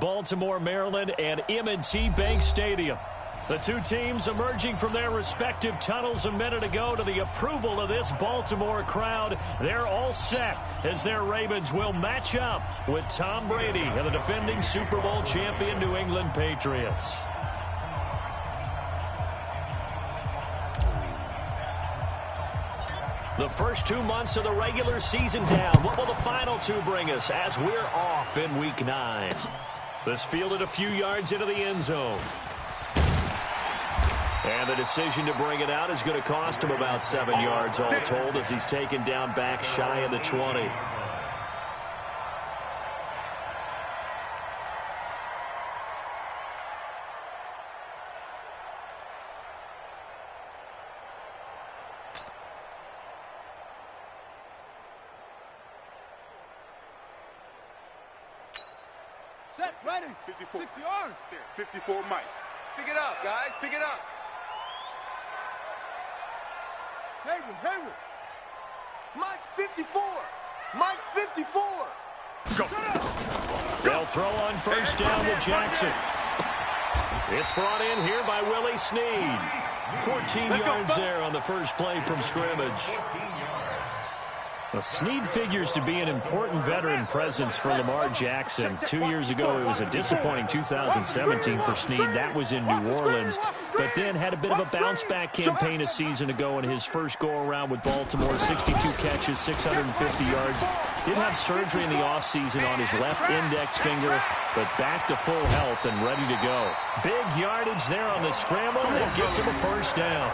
Baltimore, Maryland, and M&T Bank Stadium. The two teams emerging from their respective tunnels a minute ago to the approval of this Baltimore crowd. They're all set as their Ravens will match up with Tom Brady and the defending Super Bowl champion New England Patriots. The first 2 months of the regular season down. What will the final two bring us as we're off in Week 9? This fielded a few yards into the end zone. And the decision to bring it out is going to cost him about 7 yards all told as he's taken down back shy of the 20. Set, ready. 54. 60 yards. 54, Mike. Pick it up, guys. Pick it up. Hayward. Mike's 54. Mike's 54. Go. They'll throw on first down with Jackson. It's brought in here by Willie Snead. 14 yards there on the first play from scrimmage. Well, Snead figures to be an important veteran presence for Lamar Jackson. 2 years ago, it was a disappointing 2017 for Snead. That was in New Orleans. But then had a bit of a bounce-back campaign a season ago in his first go-around with Baltimore. 62 catches, 650 yards. Did have surgery in the offseason on his left index finger, but back to full health and ready to go. Big yardage there on the scramble. That gets him a first down.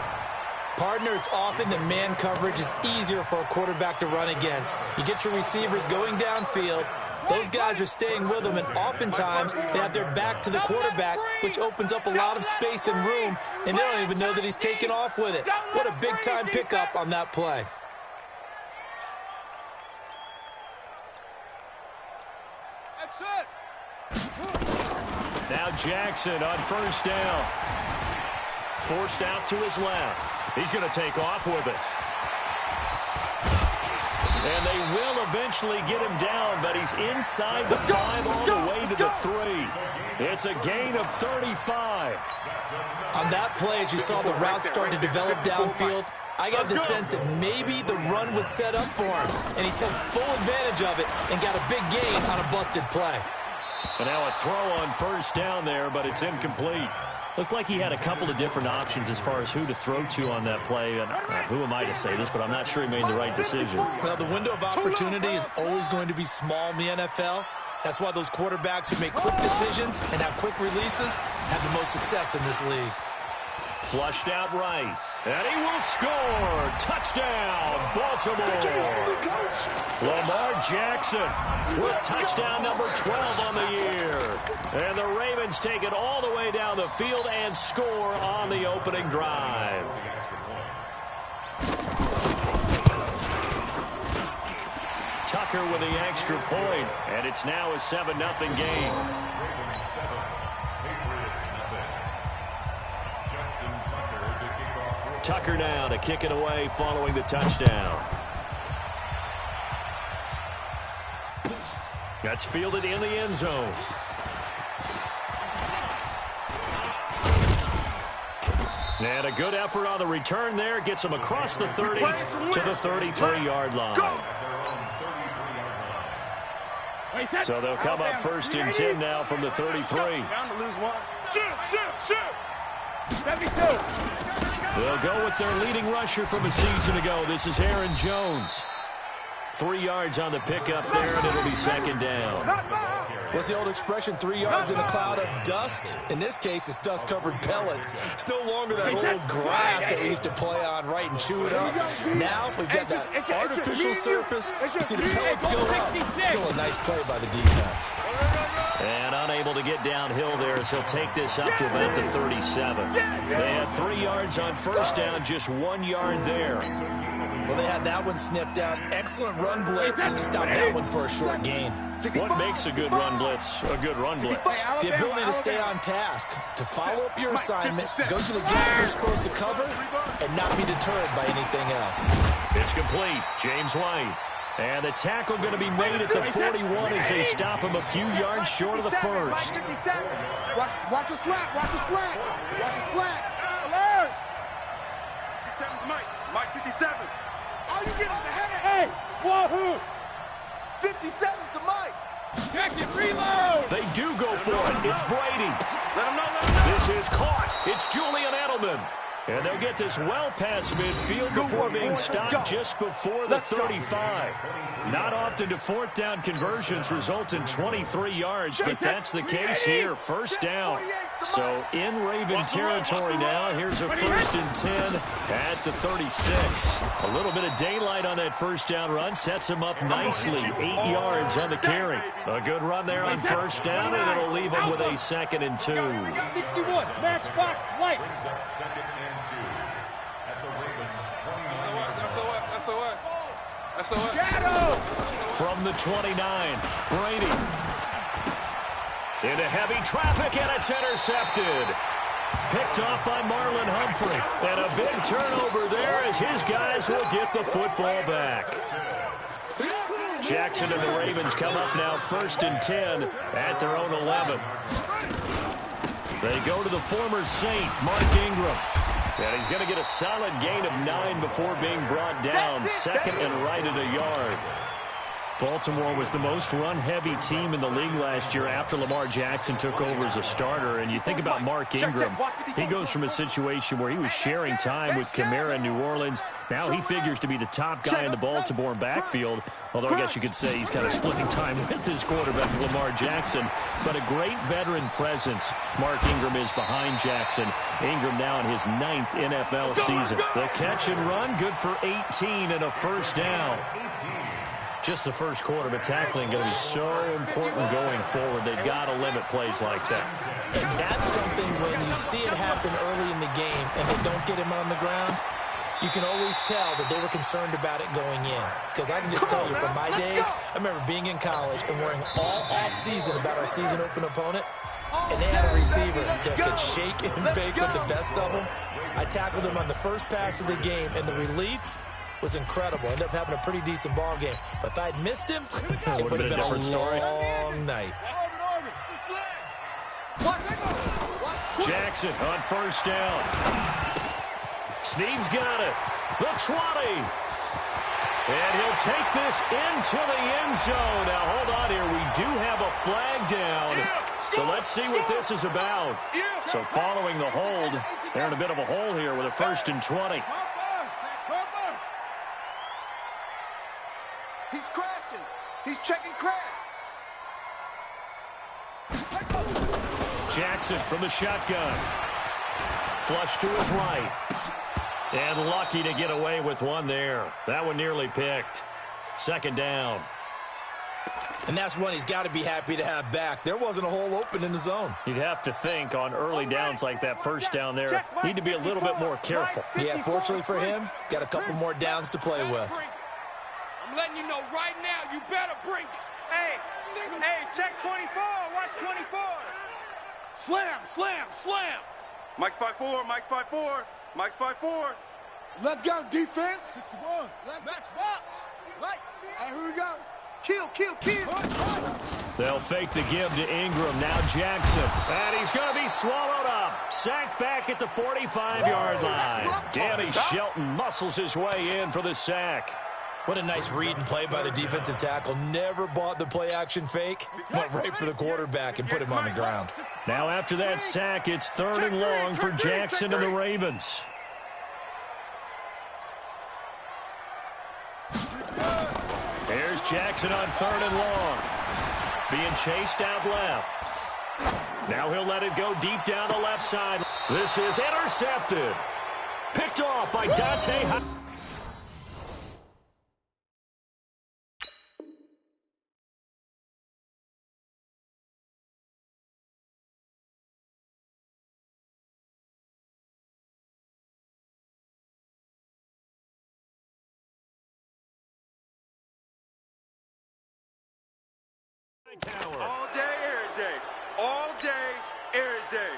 Partner, it's often that man coverage is easier for a quarterback to run against. You get your receivers going downfield. Those guys are staying with them, and oftentimes they have their back to the quarterback, which opens up a lot of space and room, and they don't even know that he's taken off with it. What a big-time pickup on that play. That's it. Now Jackson on first down. Forced out to his left. He's going to take off with it. And they will eventually get him down, but he's inside the 5 all the way to the 3. It's a gain of 35. On that play, as you saw the route start to develop downfield, I got the sense that maybe the run would set up for him, and he took full advantage of it and got a big gain on a busted play. And now a throw on first down there, but it's incomplete. Looked like he had a couple of different options as far as who to throw to on that play. And who am I to say this, but I'm not sure he made the right decision. Well, the window of opportunity is always going to be small in the NFL. That's why those quarterbacks who make quick decisions and have quick releases have the most success in this league. Flushed out right. And he will score. Touchdown, Baltimore. Lamar Jackson with touchdown number 12 on the year. And the Ravens take it all the way down the field and score on the opening drive. Tucker with the extra point, and it's now a 7-0 game. Tucker now to kick it away following the touchdown. That's fielded in the end zone. And a good effort on the return there. Gets him across the 30 to the 33-yard line. So they'll come up first and 10 now from the 33. Bound to lose one. Shoot. 72. They'll go with their leading rusher from a season ago. This is Aaron Jones. 3 yards on the pickup there, and it'll be second down. What's the old expression, 3 yards in a cloud of dust? In this case, it's dust-covered pellets. It's no longer that old grass that we used to play on, right, and chew it up. Now we've got that artificial surface. You see the pellets go up. Still a nice play by the defense. And unable to get downhill there as he'll take this up to about the 37. They had 3 yards on first down, just 1 yard there. Well, they had that one sniffed out. Excellent run blitz. Stop that one for a short gain. What makes a good run blitz a good run blitz? The ability to stay on task, to follow up your assignment, go to the gap you're supposed to cover, and not be deterred by anything else. It's complete. James White. And the tackle going to be made at the 41 as they stop him a few yards short of the first. Watch the slant. Watch the slant. Watch the slant. 57's Mike. Mike 57. All you get is the header. Hey, wahoo. 57's the Mike. Check it. Reload. They do go for it. It's Brady. Let him know. Let him know. This is caught. It's Julian Edelman. And they'll get this well past midfield before being stopped just before the 35. Not often do fourth down conversions result in 23 yards, but that's the case here. First down. So in Raven territory now. Here's a 1st and 10 at the 36. A little bit of daylight on that first down run sets him up nicely. 8 yards on the carry. A good run there on first down, and it'll leave him with a 2nd and 2. 61. Matchbox light. SOS. From the 29, Brady. Into heavy traffic, and it's intercepted. Picked off by Marlon Humphrey. And a big turnover there as his guys will get the football back. Jackson and the Ravens come up now 1st and 10 at their own 11. They go to the former Saint, Mark Ingram. And he's going to get a solid gain of 9 before being brought down. 2nd and right at a yard. Baltimore was the most run-heavy team in the league last year after Lamar Jackson took over as a starter. And you think about Mark Ingram, he goes from a situation where he was sharing time with Kamara in New Orleans. Now he figures to be the top guy in the Baltimore backfield, although I guess you could say he's kind of splitting time with his quarterback, Lamar Jackson. But a great veteran presence Mark Ingram is behind Jackson. Ingram now in his 9th NFL season. The catch and run, good for 18 and a first down. Just the first quarter, but tackling going to be so important going forward. They've got to limit plays like that. And that's something when you see it happen early in the game and they don't get him on the ground, you can always tell that they were concerned about it going in. Because I can just tell you from my days, I remember being in college and worrying all off-season about our season open opponent, and they had a receiver that could shake and bake with the best of them. I tackled him on the first pass of the game, and the relief was incredible. Ended up having a pretty decent ball game. But if I'd missed him, it would have been a long night. Jackson on first down. Snead's got it. The 20. And he'll take this into the end zone. Now, hold on here. We do have a flag down. So let's see what this is about. So following the hold, they're in a bit of a hole here with a 1st and 20. He's crashing. He's checking crash. Jackson from the shotgun. Flush to his right. And lucky to get away with one there. That one nearly picked. 2nd down. And that's one he's got to be happy to have back. There wasn't a hole open in the zone. You'd have to think on early downs like that first down there, need to be a little bit more careful. Yeah, fortunately for him, got a couple more downs to play with. I'm letting you know right now, you better bring it. Hey, check 24. Watch 24. Slam. Mike's 5'4", Mike's 5'4", Mike's 5'4". Let's go, defense. 61. Let's box. Right. Hey, here we go. Kill. They'll fake the give to Ingram. Now Jackson. And he's going to be swallowed up. Sacked back at the 45-yard line. Danny Shelton muscles his way in for the sack. What a nice read and play by the defensive tackle. Never bought the play-action fake. Went right for the quarterback and put him on the ground. Now after that sack, it's 3rd and long for Jackson and the Ravens. Here's Jackson on 3rd and long. Being chased out left. Now he'll let it go deep down the left side. This is intercepted. Picked off by Dante. All day, every day. All day, every day.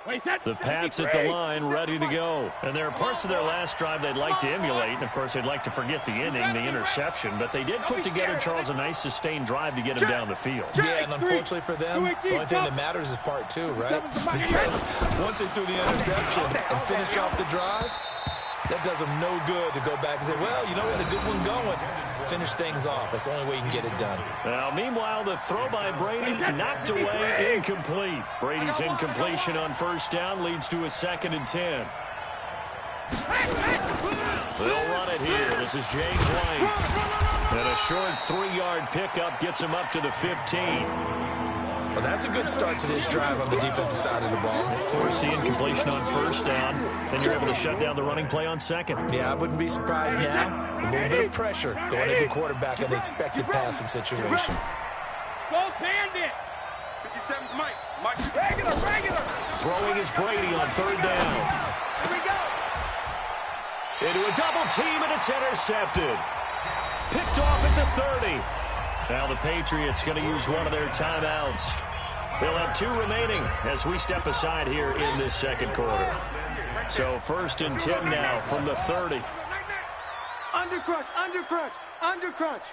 The Pats at the line, ready to go. And there are parts of their last drive they'd like to emulate. And, of course, they'd like to forget the inning, the interception. But they did put together, Charles, a nice sustained drive to get him down the field. Yeah, and unfortunately for them, the only thing that matters is part two, right? Because once they threw the interception and finished off the drive, that does them no good to go back and say, well, you know, we had a good one going. Finish things off. That's the only way you can get it done. Now, meanwhile, the throw by Brady knocked away, incomplete. Brady's incompletion on first down leads to a 2nd and 10. They'll run it here. This is James White. And a short 3-yard pickup gets him up to the 15. Well, that's a good start to this drive on the defensive side of the ball. Force the incompletion on first down. Then you're able to shut down the running play on second. Yeah, I wouldn't be surprised now. A little bit of pressure going at the quarterback in the expected passing situation. Go Bandit. 57's Mike. Mike. Regular. Throwing is Brady on third down. Here we go. Into a double team, and it's intercepted. Picked off at the 30. Now the Patriots going to use one of their timeouts. They'll have 2 remaining as we step aside here in this second quarter. So 1st and 10 now from the 30. Under crunch.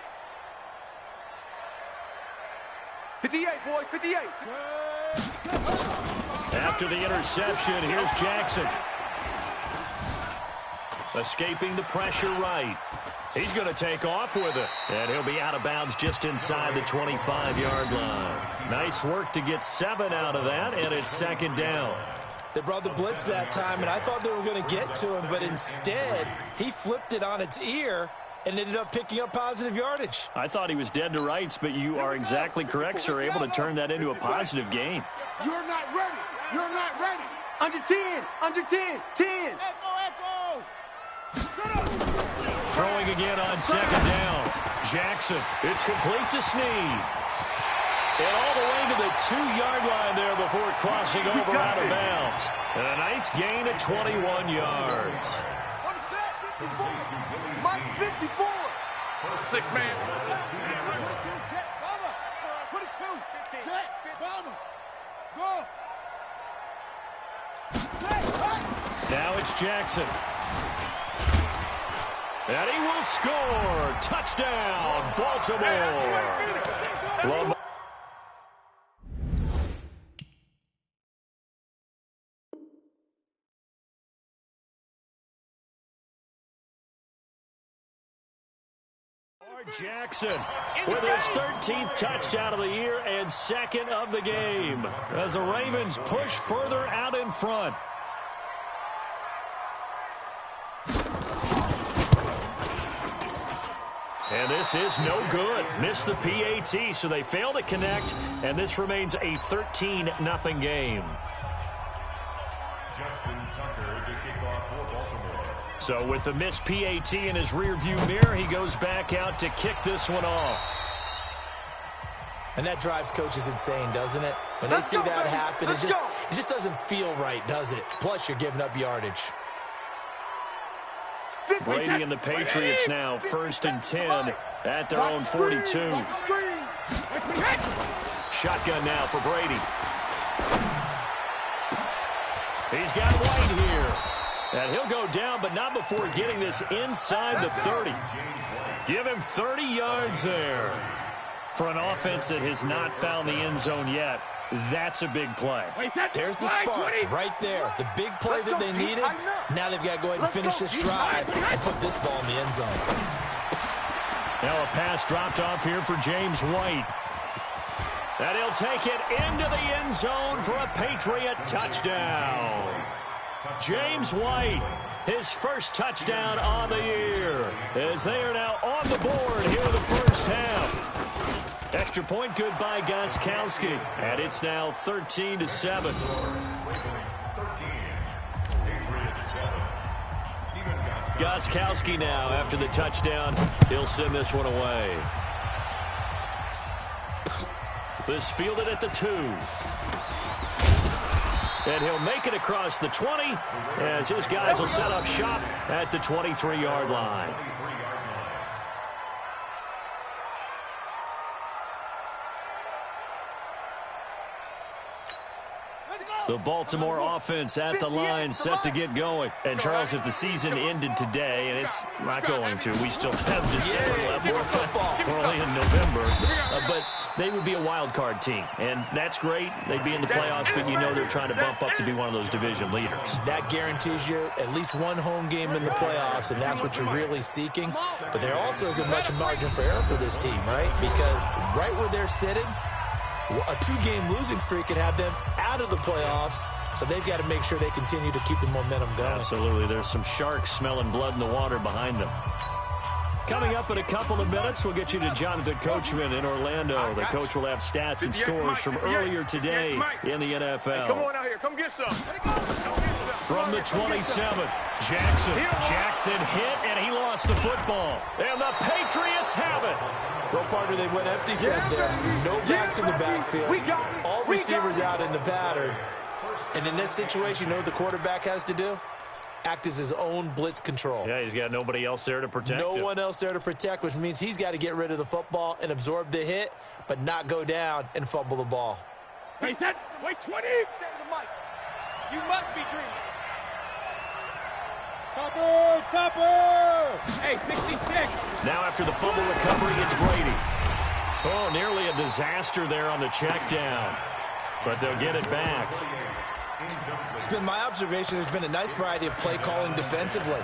58, boys, 58. After the interception, here's Jackson. Escaping the pressure right. He's going to take off with it. And he'll be out of bounds just inside the 25-yard line. Nice work to get 7 out of that, and it's 2nd down. They brought the blitz that time, and I thought they were going to get to him, but instead, he flipped it on its ear and ended up picking up positive yardage. I thought he was dead to rights, but you are exactly correct, sir. Able to turn that into a positive gain. You're not ready. Under 10. 10. Echo. Throwing again on 2nd down. Jackson. It's complete to Snead. And all the way to the 2-yard line there before crossing over out of bounds. And a nice gain of 21 yards. Mike 54. 6-man. 22. Check. Bomber. Go. Now it's Jackson. And he will score. Touchdown, Baltimore. Jackson with his 13th touchdown of the year and 2nd of the game as the Ravens push further out in front. And this is no good. Missed the PAT, so they fail to connect, and this remains a 13-0 game. So with the missed PAT in his rearview mirror, he goes back out to kick this one off. And that drives coaches insane, doesn't it? When they see that happen, it just doesn't feel right, does it? Plus, you're giving up yardage. Brady and the Patriots now 1st and 10 at their own 42. Shotgun now for Brady. He's got White here. And he'll go down, but not before getting this inside the 30. Give him 30 yards there. For an offense that has not found the end zone yet, that's a big play. There's the spark right there. The big play that they needed. Now they've got to go ahead and finish this drive and put this ball in the end zone. Now a pass dropped off here for James White. And he'll take it into the end zone for a Patriot touchdown. James White, his first touchdown on the year, as they are now on the board here in the first half. Extra point good by Gostkowski, and it's now 13-7. Gostkowski now, after the touchdown, he'll send this one away. This fielded at the 2. And he'll make it across the 20 as his guys will set up shop at the 23-yard line. The Baltimore offense at the line, set to get going. And, Charles, if the season ended today, and it's not going to, we still have December left. We're only in November. But they would be a wild card team, and that's great. They'd be in the playoffs, but you know they're trying to bump up to be one of those division leaders. That guarantees you at least one home game in the playoffs, and that's what you're really seeking. But there also isn't much margin for error for this team, right? Because right where they're sitting, a 2-game losing streak could have them out of the playoffs, so they've got to make sure they continue to keep the momentum going. Absolutely. There's some sharks smelling blood in the water behind them. Coming up in a couple of minutes, we'll get you to Jonathan Coachman in Orlando. The coach will have stats and scores from earlier today in the NFL. Hey, come on out here. Come get some. From the 27, Jackson hit, and he lost the football. And the Patriots have it. Well, partner, they went empty set there. No backs in the backfield. All receivers out in the pattern. And in this situation, you know what the quarterback has to do? Act as his own blitz control. Yeah, he's got nobody else there to protect him. No one else there to protect, which means he's got to get rid of the football and absorb the hit, but not go down and fumble the ball. Wait, 20. You must be dreaming. Topper! Hey, 66. Now after the fumble recovery, it's Brady. Oh, nearly a disaster there on the check down. But they'll get it back. It's been my observation there's been a nice variety of play calling defensively.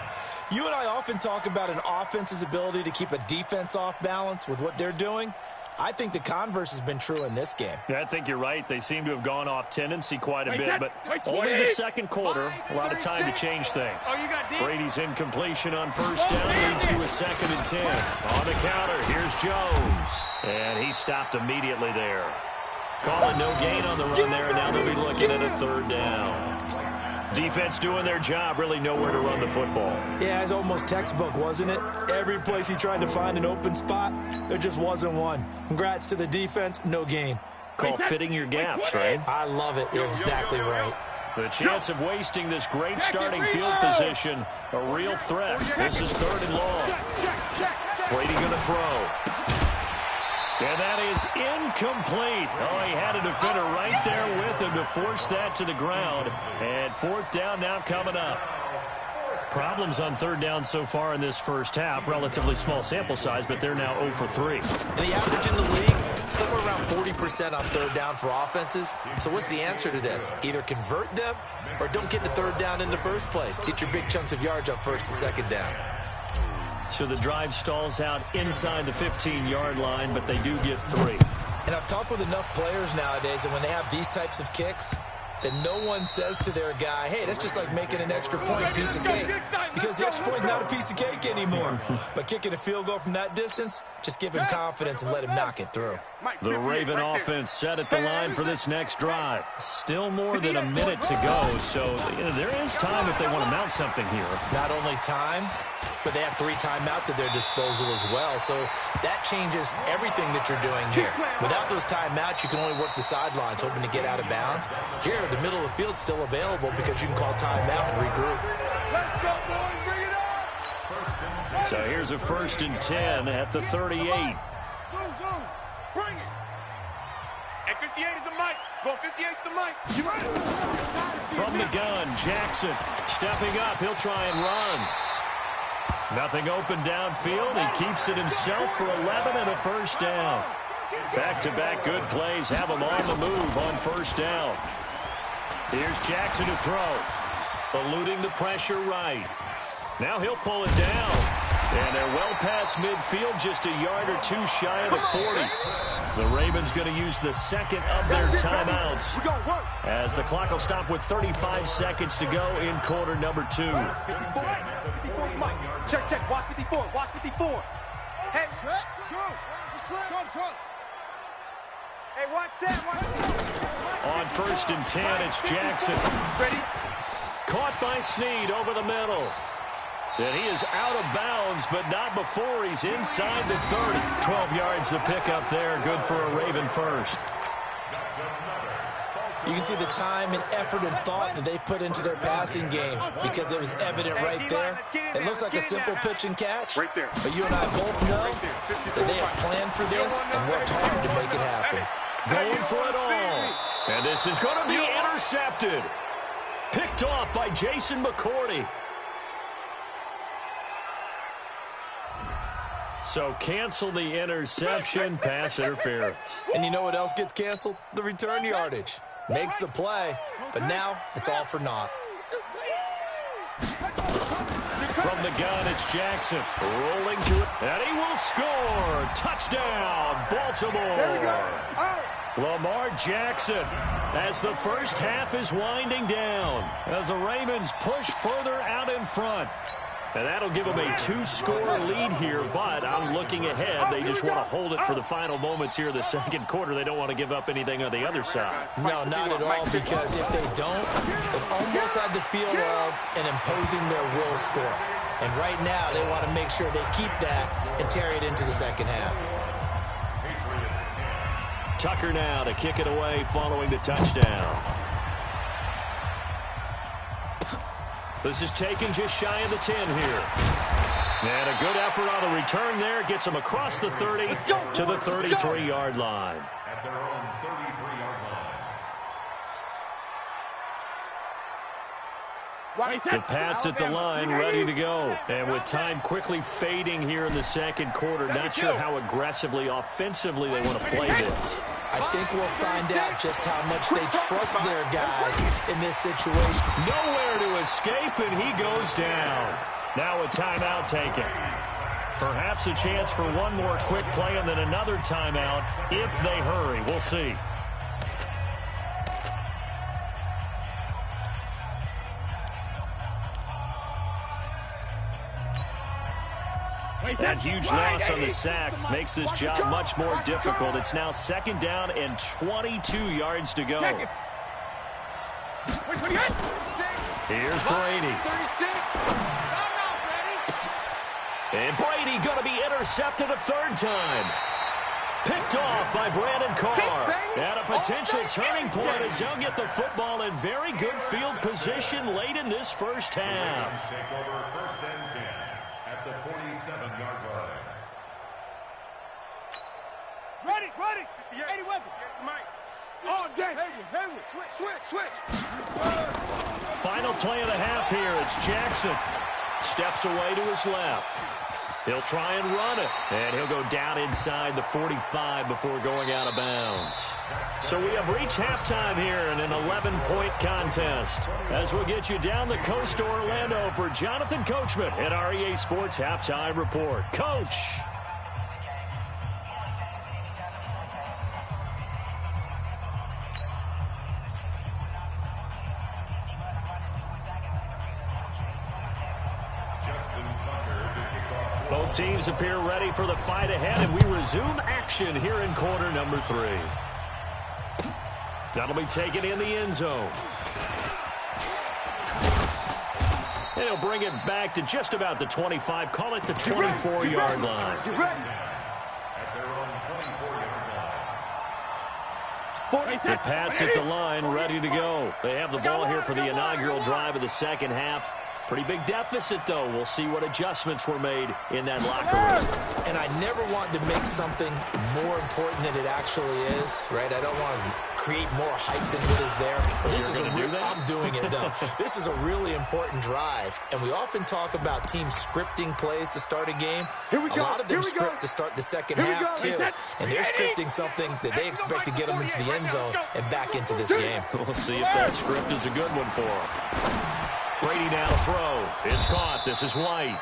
You and I often talk about an offense's ability to keep a defense off balance with what they're doing. I think the converse has been true in this game. Yeah, I think you're right. They seem to have gone off tendency quite a bit, but only the second quarter. A lot of time to change things. Brady's incompletion on first down leads to a 2nd and 10. On the counter, here's Jones. And he stopped immediately there. Calling no gain on the run there, and now they'll be looking at a 3rd down. Defense doing their job, really nowhere to run the football. Yeah, it's almost textbook, wasn't it? Every place he tried to find an open spot, there just wasn't one. Congrats to the defense, no gain. Call fitting your gaps, right? I love it. You're exactly right. The chance of wasting this great starting field position, a real threat. This is 3rd and long. Brady going to throw. And that is incomplete. Oh, he had a defender right there with him to force that to the ground. And 4th down now coming up. Problems on 3rd down so far in this first half. Relatively small sample size, but they're now 0 for 3. And the average in the league, somewhere around 40% on 3rd down for offenses. So what's the answer to this? Either convert them or don't get to 3rd down in the first place. Get your big chunks of yards on 1st and 2nd down. So the drive stalls out inside the 15-yard line, but they do get 3. And I've talked with enough players nowadays, and when they have these types of kicks, that no one says to their guy, hey, that's just like making an extra point, piece of cake. Because the extra point's not a piece of cake anymore. But kicking a field goal from that distance, just give him confidence and let him knock it through. The Raven offense set at the line for this next drive. Still more than a minute to go, so there is time if they want to mount something here. Not only time, but they have 3 timeouts at their disposal as well. So that changes everything that you're doing here. Without those timeouts, you can only work the sidelines, hoping to get out of bounds. Here, the middle of the field's still available because you can call timeout and regroup. Let's go, boys. Bring it up. So here's a 1st and 10 at the 38. Bring it. And 58 is the mic. Go 58's the mic. You ready? From the gun, Jackson stepping up. He'll try and run. Nothing open downfield. He keeps it himself for 11 and a 1st down. Back-to-back good plays have him on the move on 1st down. Here's Jackson to throw. Eluding the pressure right. Now he'll pull it down. And they're well past midfield, just a yard or 2 shy of the 40. The Ravens going to use the 2nd of their timeouts, as the clock will stop with 35 seconds to go in quarter number 2. Check. Watch 54. Watch 54. Hey, hey, watch that. On 1st and 10, it's Jackson. Ready? Caught by Snead over the middle. And he is out of bounds, but not before he's inside the 30. 12 yards to pick up there. Good for a Raven first. You can see the time and effort and thought that they put into their passing game because it was evident right there. It looks like a simple pitch and catch, Right there. but you and I both know that they have planned for this and worked hard to make it happen. Going for it all. And this is going to be intercepted. Picked off by Jason McCourty. So cancel the interception, pass interference. And you know what else gets canceled? The return yardage. Makes the play, but now it's all for naught. From the gun, it's Jackson. Rolling to it, and he will score. Touchdown, Baltimore. Lamar Jackson as the first half is winding down. As the Ravens push further out in front. And that'll give them a 2-score lead here, but I'm looking ahead. They just want to hold it for the final moments here in the second quarter. They don't want to give up anything on the other side. No, not at all, because if they don't, it almost had the feel of an imposing their will score. And right now, they want to make sure they keep that and carry it into the second half. Tucker now to kick it away following the touchdown. This is taken just shy of the 10 here. And a good effort on the return there. Gets them across the 30 to the 33-yard line. At their own 33-yard line. The Pats at the line, ready to go. And with time quickly fading here in the second quarter, not sure how aggressively, offensively they want to play this. I think we'll find out just how much they trust their guys in this situation. Nowhere to escape, and he goes down. Now a timeout taken. Perhaps a chance for one more quick play and then another timeout if they hurry. We'll see. That huge loss on the sack makes this job much more difficult. It's now second down and 22 yards to go. Here's Brady. And Brady going to be intercepted a third time. Picked off by Brandon Carr. At a potential turning point as they'll get the football in very good field position late in this first half. Take over first and 10 at the 47-yard line. Ready. 80 weapon. Oh, dang. Hayward. Switch. Final play of the half here. It's Jackson. Steps away to his left. He'll try and run it. And he'll go down inside the 45 before going out of bounds. So we have reached halftime here in an 11-point contest. As we'll get you down the coast to Orlando for Jonathan Coachman at our EA Sports Halftime Report. Coach. Both teams appear ready for the fight ahead, and we resume action here in quarter number 3. That'll be taken in the end zone. And he'll bring it back to just about the 25, call it the 24-yard line. At their own 24-yard line. The Pats at the line, ready to go. They have the ball here for the inaugural drive of the second half. Pretty big deficit, though. We'll see what adjustments were made in that locker room. And I never want to make something more important than it actually is, right? I don't want to create more hype than what is there. But this is I'm doing it, though. This is a really important drive. And we often talk about teams scripting plays to start a game. A lot of them script to start the second half, too. And they're scripting something that they expect to get them into the end zone and back into this game. We'll see if that script is a good one for them. Brady now to throw. It's caught. This is White.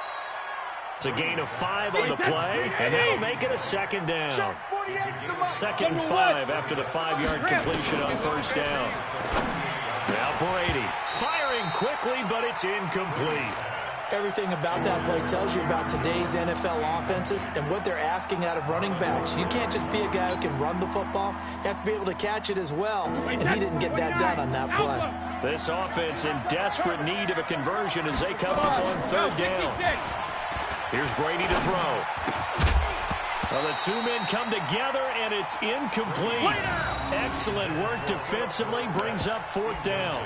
It's a gain of 5 on the play, and that'll make it a second down. Second and 5 after the 5-yard completion on first down. Now Brady firing quickly, but it's incomplete. Everything about that play tells you about today's NFL offenses and what they're asking out of running backs. You can't just be a guy who can run the football. You have to be able to catch it as well, and he didn't get that done on that play. This offense in desperate need of a conversion as they come up on third down. Here's Brady to throw. Well, the two men come together, and it's incomplete. Excellent work defensively, brings up fourth down.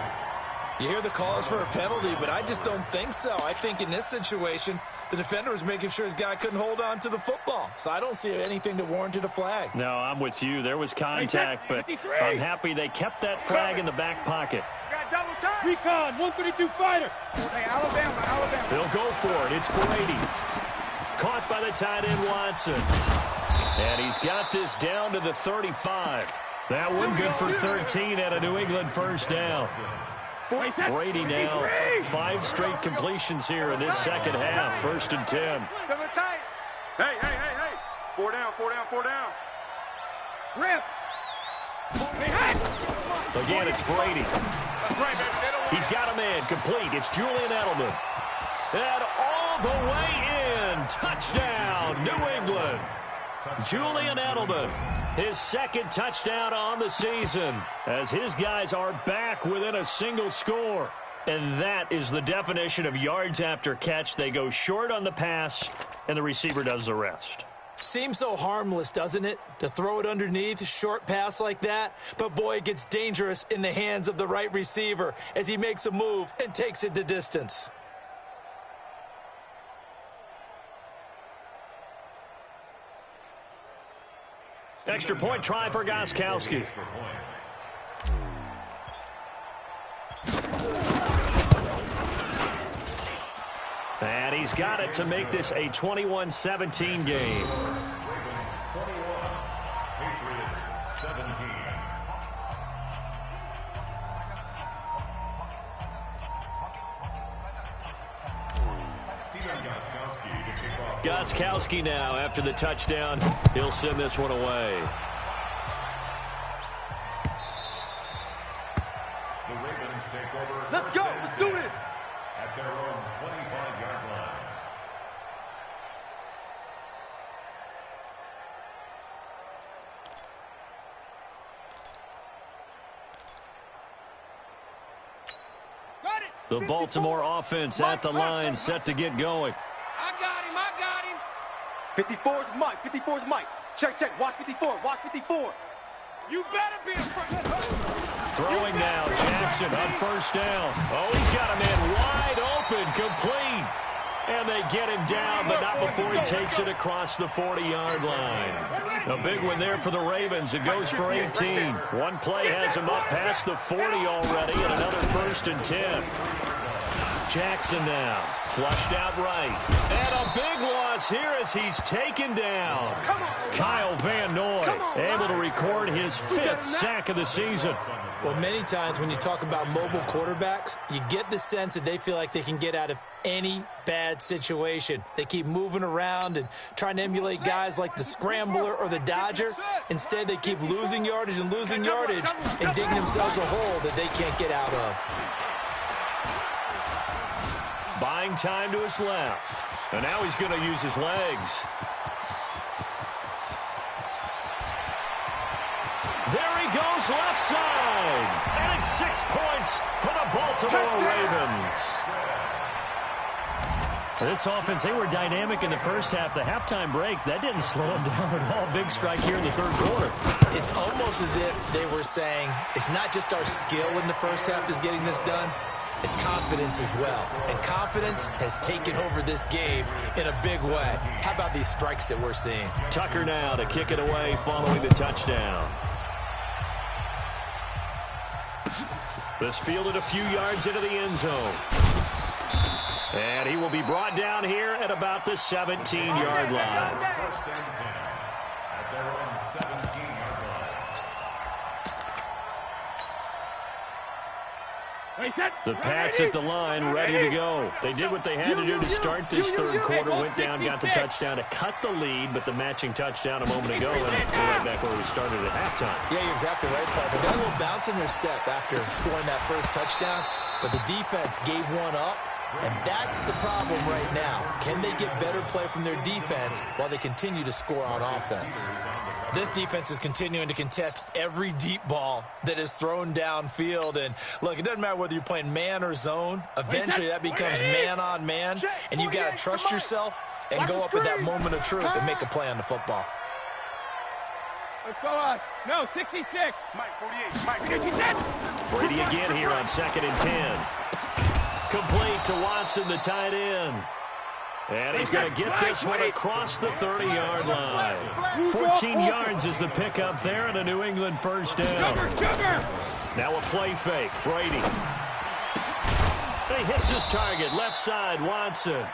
You hear the calls for a penalty, but I just don't think so. I think in this situation, the defender was making sure his guy couldn't hold on to the football. So I don't see anything that warranted a flag. No, I'm with you. There was contact, but I'm happy they kept that flag in the back pocket. Got double time. Recon, 132 fighter. Hey, Alabama. He'll go for it. It's Brady. Caught by the tight end, Watson. And he's got this down to the 35. That one good for 13 at a New England first down. Brady now 5 straight completions here in this second half. 1st and 10. Hey. 4 down. Rip. Again, it's Brady. That's right, baby. He's got a man complete. It's Julian Edelman. And all the way in. Touchdown, New England. Julian Edelman, his 2nd touchdown on the season, as his guys are back within a single score. And that is the definition of yards after catch. They go short on the pass, and the receiver does the rest. Seems so harmless, doesn't it, to throw it underneath, short pass like that? But, boy, it gets dangerous in the hands of the right receiver as he makes a move and takes it the distance. Extra point try for Gostkowski. And he's got it to make this a 21-17 game. 21, Patriots 17. Gostkowski now after the touchdown. He'll send this one away. The Ravens take over. Let's go. Let's do this. At their own 25-yard line. The Baltimore offense at the line, set to get going. I got him. 54's Mike. Check. Watch 54. You better be afraid. Throwing now, Jackson on 1st down. Oh, he's got a man wide open, complete. And they get him down, but not before he takes it across the 40-yard line. A big one there for the Ravens. It goes for 18. One play has him up past the 40 already, and another 1st and 10. Jackson now, flushed out right. And a big loss here as he's taken down. Kyle Van Noy able to record his 5th sack of the season. Well, many times when you talk about mobile quarterbacks, you get the sense that they feel like they can get out of any bad situation. They keep moving around and trying to emulate guys like the Scrambler or the Dodger. Instead, they keep losing yardage and digging themselves a hole that they can't get out of. Buying time to his left. And now he's going to use his legs. There he goes left side. And it's 6 points for the Baltimore Ravens. This offense, they were dynamic in the first half. The halftime break, that didn't slow them down at all. Big strike here in the 3rd quarter. It's almost as if they were saying, it's not just our skill in the first half that's getting this done. It's confidence as well. And confidence has taken over this game in a big way. How about these strikes that we're seeing? Tucker now to kick it away following the touchdown. This fielded a few yards into the end zone. And he will be brought down here at about the 17-yard line. First and 10 at their own 17-yard line. The Pats at the line, ready to go. They did what they had to do to start this 3rd quarter. Went down, got the touchdown to cut the lead, but the matching touchdown a moment ago, and we're right back where we started at halftime. Yeah, you're exactly right, Paul. They got a little bounce in their step after scoring that first touchdown, but the defense gave one up, and that's the problem right now. Can they get better play from their defense while they continue to score on offense? This defense is continuing to contest every deep ball that is thrown downfield. And, look, it doesn't matter whether you're playing man or zone. Eventually, that becomes man on man, and you got to trust yourself and go up at that moment of truth and make a play on the football. Let's go on. No, 66. Mike, 48. Mike, 67. Brady again here on 2nd and 10. Complete to Watson, the tight end. And he's going to get this one across the 30-yard line. 14 yards is the pickup there and a New England first down. Now a play fake. Brady. He hits his target, left side, Watson.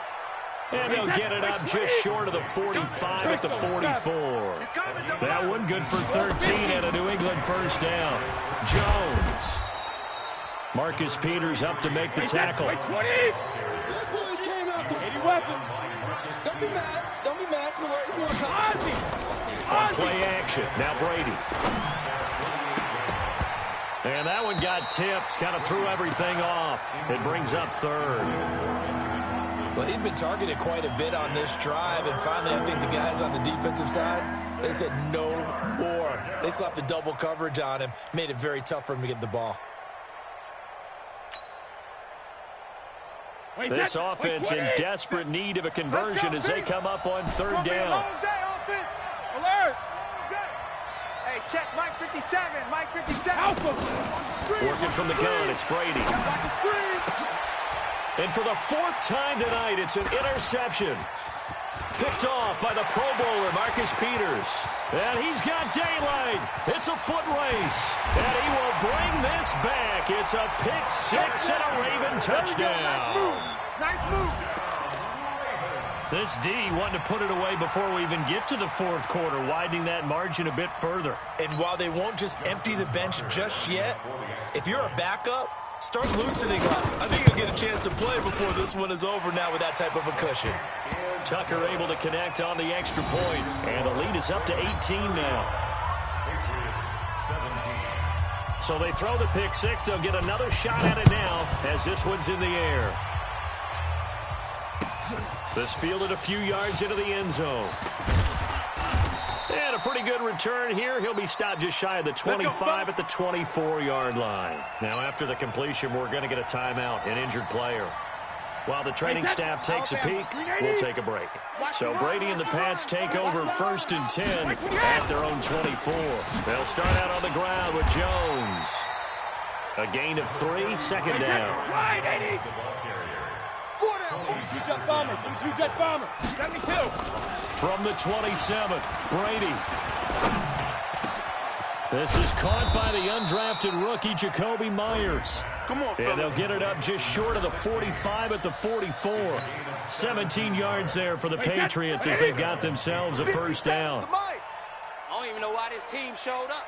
And they'll get it up just short of the 45 at the 44. That one good for 13 and a New England first down. Jones. Marcus Peters up to make the tackle. Don't be mad. Don't be mad. On play action. Now Brady. And that one got tipped. Kind of threw everything off. It brings up 3rd. Well, he'd been targeted quite a bit on this drive, and finally I think the guys on the defensive side, they said no more. They slapped the double coverage on him, made it very tough for him to get the ball. This offense in desperate need of a conversion as they come up on 3rd down. Alert! Hey, check Mike 57. Mike 57. Working from the gun, it's Brady. And for the 4th time tonight, it's an interception. Picked off by the Pro Bowler, Marcus Peters. And he's got daylight. It's a foot race. And he will bring this back. It's a pick 6 and a Raven touchdown. Nice move. This D wanted to put it away before we even get to the 4th quarter, widening that margin a bit further. And while they won't just empty the bench just yet, if you're a backup, start loosening up. I think you'll get a chance to play before this one is over now with that type of a cushion. Tucker able to connect on the extra point, and the lead is up to 18 now. So they throw the pick 6. They'll get another shot at it now as this one's in the air. This fielded a few yards into the end zone. And a pretty good return here. He'll be stopped just shy of the 25 at the 24-yard line. Now after the completion, we're going to get a timeout, an injured player. While the training staff takes a peek, we'll take a break. So Brady and the Pats take over 1st and 10 at their own 24. They'll start out on the ground with Jones. A gain of 3, 2nd down. Jet bomber. 72. From the 27, Brady. This is caught by the undrafted rookie, Jacoby Myers. Come on, and they'll get it up just short of the 45 at the 44. 17 yards there for the Patriots as they've got themselves a first down. I don't even know why this team showed up.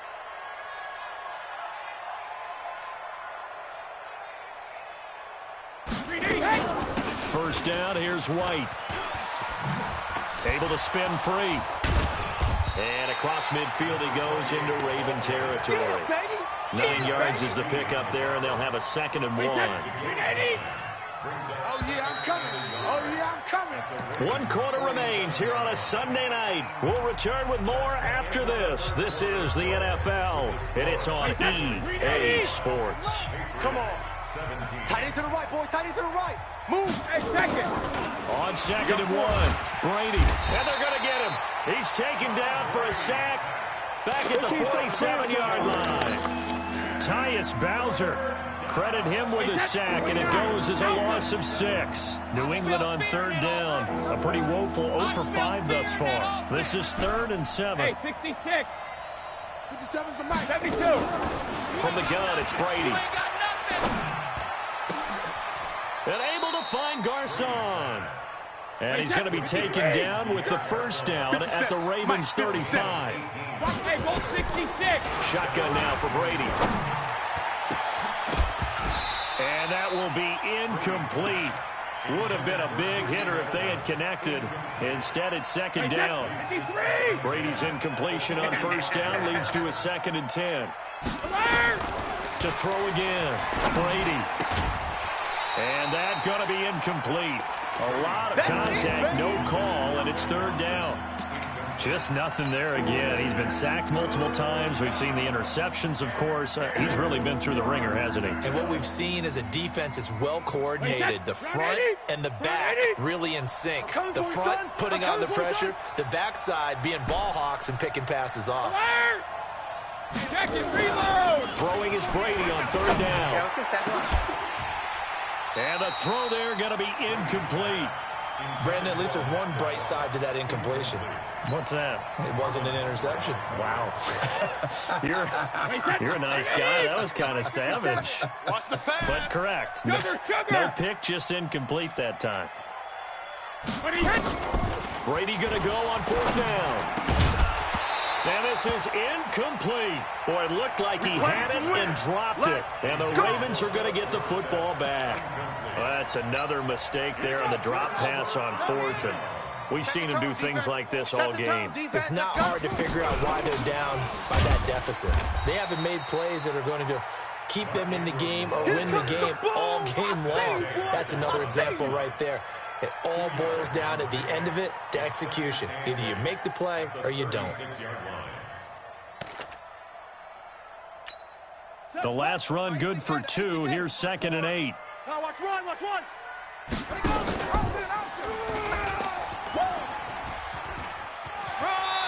First down, here's White. Able to spin free. And across midfield he goes into Raven territory. 9 yards is the pickup there, and they'll have a 2nd and 1. Oh, yeah, I'm coming. 1 quarter remains here on a Sunday night. We'll return with more after this. This is the NFL, and it's on EA Sports. Come on. Tight end to the right, boys. Tight end to the right. Move. Hey, 2nd. On 2nd and 1, Brady. And they're going to get him. He's taken down for a sack back at the 47-yard line. Tyus Bowser. Credit him with a sack, and it goes as a loss of 6. New England on 3rd down. A pretty woeful 0 for 5 thus far. This is 3rd and 7. Hey, 66. 57's the mic. 72. From the gun, it's Brady. And able to find Garcon. And he's going to be taken down with the first down at the Ravens 35. Hey, go 66. Shotgun now for Brady. And that will be incomplete. Would have been a big hitter if they had connected. Instead, it's 2nd down. Brady's incompletion on 1st down leads to a 2nd and 10. To throw again. Brady. And that's going to be incomplete. A lot of contact, no call, and it's 3rd down. Just nothing there again. He's been sacked multiple times. We've seen the interceptions, of course. He's really been through the ringer, hasn't he? And what we've seen is a defense that's well coordinated. The front and the back really in sync. The front putting on the pressure, the backside being ball hawks and picking passes off. Throwing is Brady on third down. Yeah, let's go second. And the throw there going to be incomplete. Brandon, at least there's one bright side to that incompletion. What's that? It wasn't an interception. Wow. You're a nice guy. That was kind of savage. Watch the pass. But correct. No pick, just incomplete that time. Brady going to go on fourth down. And this is incomplete. Boy, it looked like he had it and dropped it. And the Ravens are going to get the football back. Well, that's another mistake there on the drop pass on fourth. And we've seen him do things like this all game. It's not hard to figure out why they're down by that deficit. They haven't made plays that are going to keep them in the game or win the game all game long. That's another example right there. It all boils down at the end of it to execution. Either you make the play or you don't. The last run good for 2. Here's 2nd and 8. Watch one, watch one.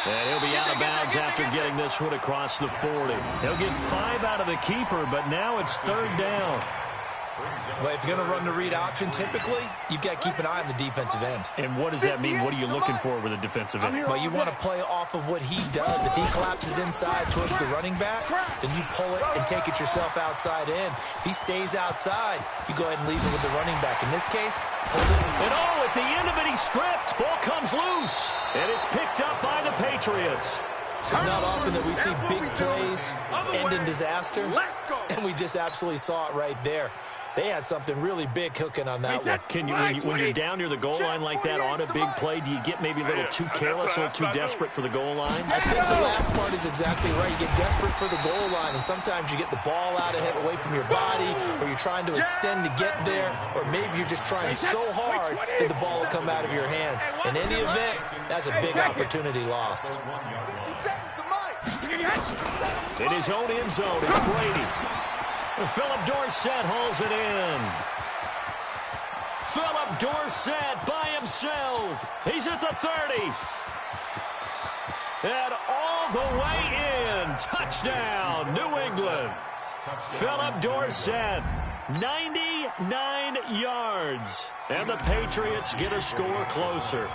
And he'll be out of bounds after getting this one across the 40. He'll get 5 out of the keeper, but now it's third down. Well, if you're going to run the read option, typically, you've got to keep an eye on the defensive end. And what does that mean? What are you looking for with a defensive end? Well, you want to play off of what he does. If he collapses inside towards the running back, then you pull it and take it yourself outside in. If he stays outside, you go ahead and leave it with the running back. In this case, pull it. And at the end of it, he's stripped. Ball comes loose. And it's picked up by the Patriots. It's not often that we see big plays end in disaster, and we just absolutely saw it right there. They had something really big cooking on that one. Can you, when you're down near the goal line like that on a big play, do you get maybe a little too careless, a little too desperate for the goal line? I think the last part is exactly right. You get desperate for the goal line, and sometimes you get the ball out ahead, away from your body, or you're trying to extend to get there, or maybe you're just trying so hard that the ball will come out of your hands. In any event, that's a big opportunity lost. In his own end zone, it's Brady. Philip Dorsett hauls it in. Philip Dorsett by himself. He's at the 30. And all the way in. Touchdown, New England. Philip Dorsett, 99 yards. And the Patriots get a score closer.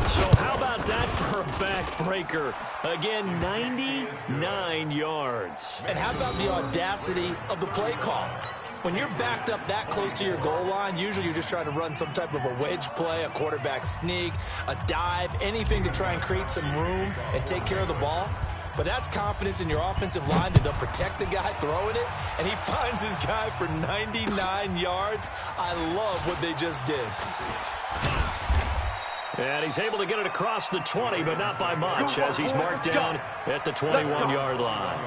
So how about that for a backbreaker? Again, 99 yards. And how about the audacity of the play call? When you're backed up that close to your goal line, usually you're just trying to run some type of a wedge play, a quarterback sneak, a dive, anything to try and create some room and take care of the ball. But that's confidence in your offensive line that they'll protect the guy throwing it, and he finds his guy for 99 yards. I love what they just did. And he's able to get it across the 20, but not by much, as he's marked down at the 21-yard line.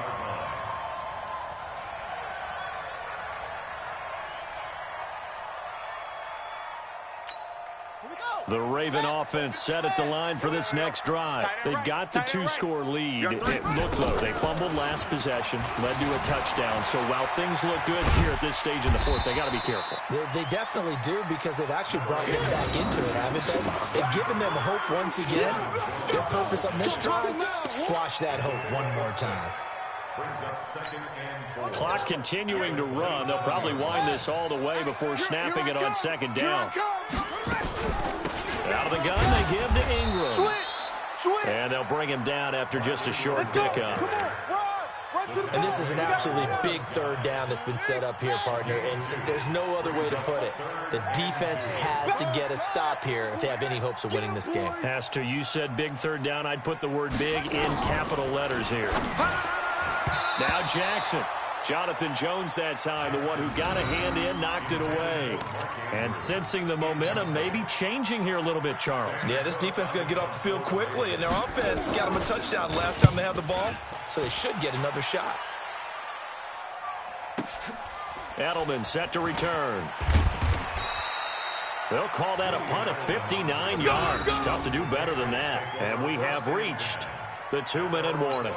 The Raven offense set at the line for this next drive. They've got the 2-score lead. It looked low. They fumbled last possession, led to a touchdown. So while things look good here at this stage in the fourth, they got to be careful. They definitely do, because they've actually brought them back into it, haven't they? They've given them hope once again. Their purpose on this drive, squash that hope one more time. Clock continuing to run. They'll probably wind this all the way before snapping it on second down. Out of the gun, they give to Ingram. And they'll bring him down after just a short pickup. And this is an absolutely big third down that's been set up here, partner, and there's no other way to put it. The defense has to get a stop here if they have any hopes of winning this game. Has to. You said big third down. I'd put the word big in capital letters here. Now Jackson. Jonathan Jones that time, the one who got a hand in, knocked it away. And sensing the momentum, maybe changing here a little bit, Charles. Yeah, this defense is going to get off the field quickly, and their offense got them a touchdown last time they had the ball, so they should get another shot. Edelman set to return. They'll call that a punt of 59 yards. Tough to do better than that. And we have reached the 2-minute warning.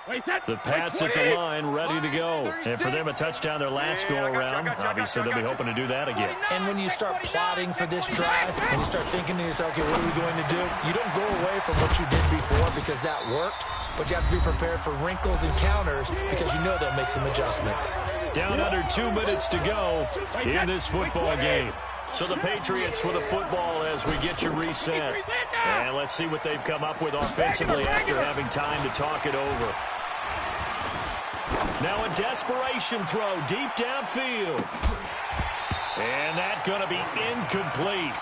The Pats at the line, ready to go. And for them, a touchdown their last go-around. Obviously, they'll be hoping to do that again. And when you start plotting for this drive, and you start thinking to yourself, okay, what are we going to do? You don't go away from what you did before because that worked, but you have to be prepared for wrinkles and counters because you know they'll make some adjustments. Down under 2 minutes to go in this football game. So the Patriots with a football as we get you reset. And let's see what they've come up with offensively after having time to talk it over. Now a desperation throw deep downfield. And that's going to be incomplete.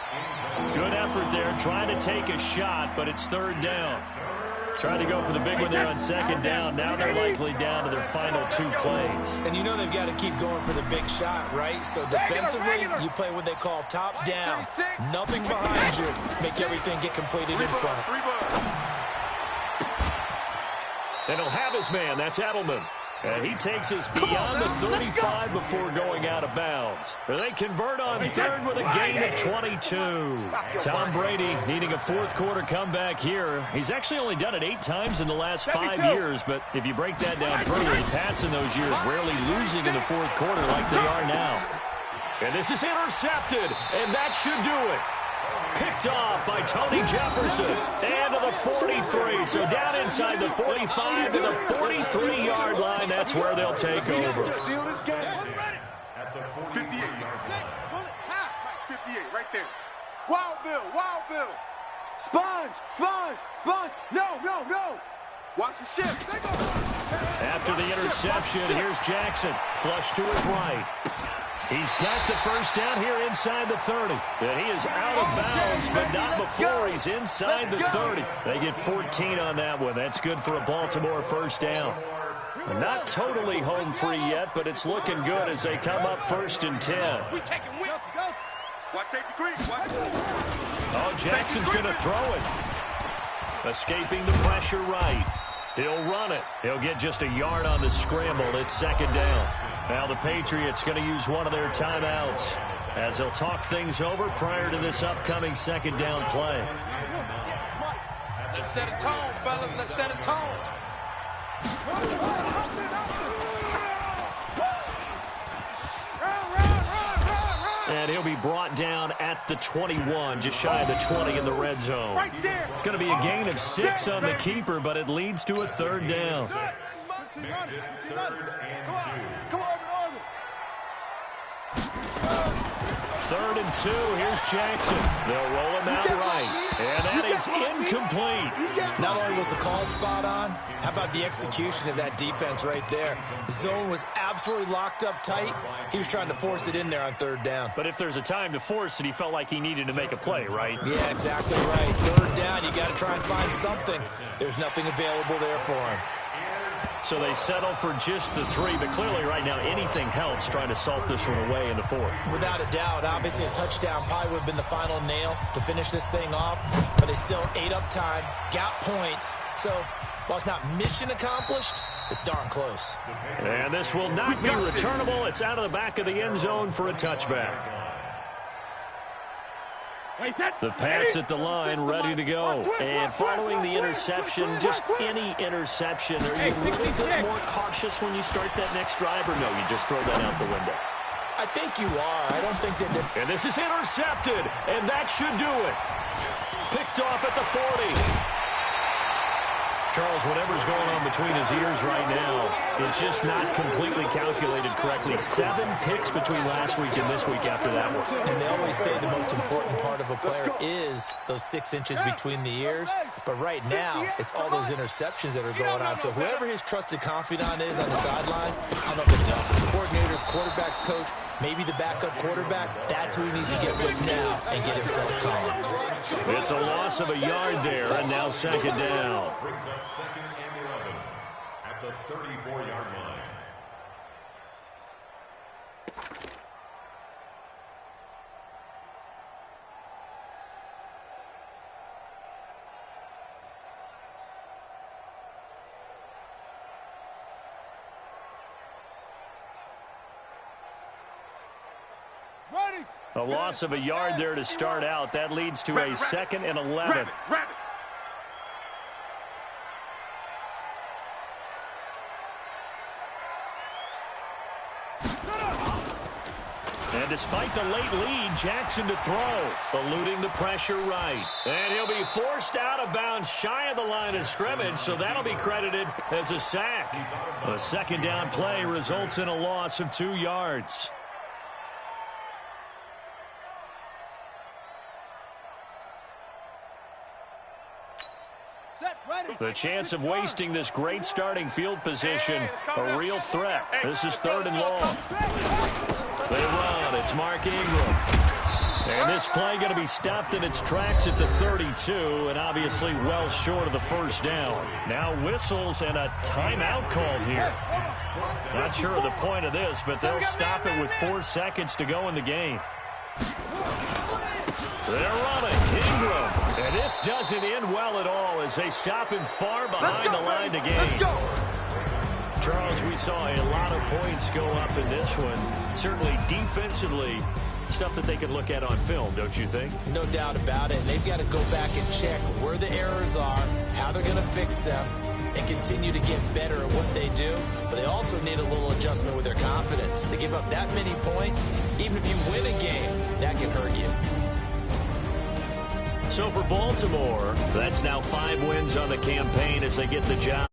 Good effort there trying to take a shot, but it's third down. Trying to go for the big one there on second down. Now they're likely down to their final 2 plays. And you know they've got to keep going for the big shot, right? So defensively, you play what they call top down. Nothing behind you. Make everything get completed in front. And he'll have his man. That's Edelman. And he takes us beyond the 35 before going out of bounds. They convert on third with a gain of 22. Tom Brady needing a fourth-quarter comeback here. He's actually only done it 8 times in the last 5 years, but if you break that down further, the Pats in those years rarely losing in the fourth quarter like they are now. And this is intercepted, and that should do it. Picked off by Tony Jefferson. And to the 43. So down inside the 45 to the 43-yard line. That's where they'll take over. 58. 58, right there. Wild Bill. Sponge. No. Watch the shift. After the interception, here's Jackson. Flush to his right. He's got the first down here inside the 30. And he is out of bounds, but not before he's inside the 30. They get 14 on that one. That's good for a Baltimore first down. Not totally home free yet, but it's looking good as they come up first and 10. Watch safety creep. Oh, Jackson's going to throw it. Escaping the pressure right. He'll run it. He'll get just a yard on the scramble. It's second down. Now the Patriots going to use one of their timeouts as they'll talk things over prior to this upcoming second down play. Let's set a tone, fellas. Let's set a tone. And he'll be brought down at the 21, just shy of the 20 in the red zone. It's going to be a gain of 6 on the keeper, but it leads to a third down. Makes it 3rd and 2. Third and 2, here's Jackson. They'll roll him out right. And that is incomplete. Not only was the call spot on, how about the execution of that defense right there? The zone was absolutely locked up tight. He was trying to force it in there on third down. But if there's a time to force it, he felt like he needed to make a play, right? Yeah, exactly right. Third down, you got to try and find something. There's nothing available there for him. So they settle for just the 3, but clearly right now anything helps trying to salt this one away in the 4th. Without a doubt, obviously a touchdown probably would have been the final nail to finish this thing off, but they still ate up time, got points. So while it's not mission accomplished, it's darn close. And this will not be returnable. It's out of the back of the end zone for a touchback. The Pats at the line, ready to go. And following the interception, just any interception, are you really a bit more cautious when you start that next drive, or no, you just throw that out the window? I think you are. I don't think that they're... And this is intercepted, and that should do it. Picked off at the 40. Charles, whatever's going on between his ears right now, it's just not completely calculated correctly. 7 picks between last week and this week after that one. And they always say the most important part of a player is those 6 inches between the ears. But right now, it's all those interceptions that are going on. So whoever his trusted confidant is on the sidelines, I don't know if it's the offensive coordinator, quarterback's coach, maybe the backup quarterback, that's who he needs to get with now and get himself calm. It's a loss of a yard there, and now second down. Brings up 2nd and 11 at the 34-yard line. A loss of a yard there to start out. That leads to a 2nd and 11. despite the late lead, Jackson to throw, eluding the pressure right. And he'll be forced out of bounds shy of the line of scrimmage, so that'll be credited as a sack. A second down play results in a loss of 2 yards. The chance of wasting this great starting field position, a real threat. This is 3rd and long. They run. It's Mark Ingram. And this play going to be stopped in its tracks at the 32, and obviously well short of the first down. Now whistles and a timeout called here. Not sure of the point of this, but they'll stop it with 4 seconds to go in the game. They're running. Ingram. And this doesn't end well at all as they stop him far behind the line to gain. Charles, we saw a lot of points go up in this one. Certainly defensively, stuff that they can look at on film, don't you think? No doubt about it. They've got to go back and check where the errors are, how they're going to fix them, and continue to get better at what they do. But they also need a little adjustment with their confidence. To give up that many points, even if you win a game, that can hurt you. So for Baltimore, that's now 5 wins on the campaign as they get the job.